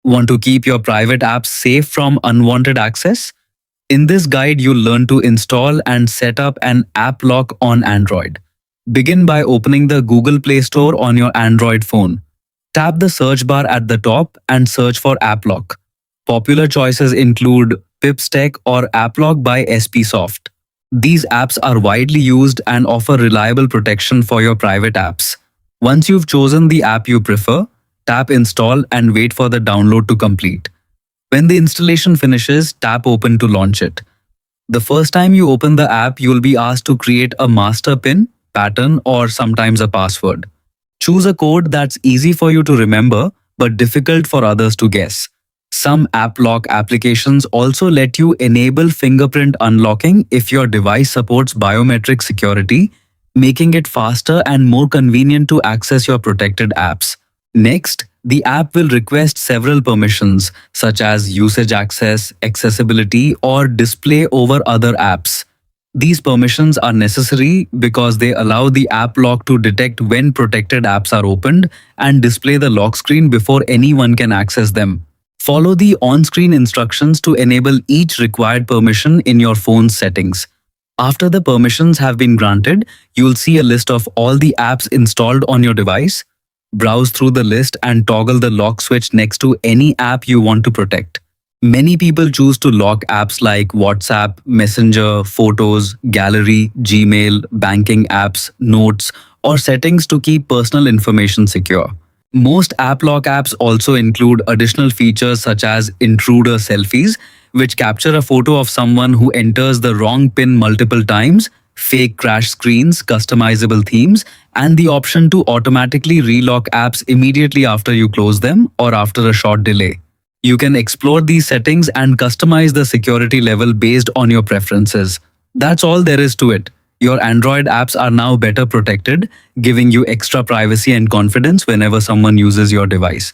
Want to keep your private apps safe from unwanted access? In this guide, you'll learn to install and set up an app lock on Android. Begin by opening the Google Play Store on your Android phone. Tap the search bar at the top and search for App Lock. Popular choices include Pipstech or AppLock by SPSoft. These apps are widely used and offer reliable protection for your private apps. Once you've chosen the app you prefer, tap Install and wait for the download to complete. When the installation finishes, tap Open to launch it. The first time you open the app, you'll be asked to create a master PIN, pattern, or sometimes a password. Choose a code that's easy for you to remember but difficult for others to guess. Some app lock applications also let you enable fingerprint unlocking if your device supports biometric security, making it faster and more convenient to access your protected apps. Next, the app will request several permissions such as usage access, accessibility, or display over other apps. These permissions are necessary because they allow the app lock to detect when protected apps are opened and display the lock screen before anyone can access them. Follow the on-screen instructions to enable each required permission in your phone's settings. After the permissions have been granted, you'll see a list of all the apps installed on your device. Browse through the list and toggle the lock switch next to any app you want to protect. Many people choose to lock apps like WhatsApp, Messenger, Photos, Gallery, Gmail, banking apps, notes, or settings to keep personal information secure. Most app lock apps also include additional features such as intruder selfies, which capture a photo of someone who enters the wrong PIN multiple times, fake crash screens, customizable themes, and the option to automatically relock apps immediately after you close them or after a short delay. You can explore these settings and customize the security level based on your preferences. That's all there is to it. Your Android apps are now better protected, giving you extra privacy and confidence whenever someone uses your device.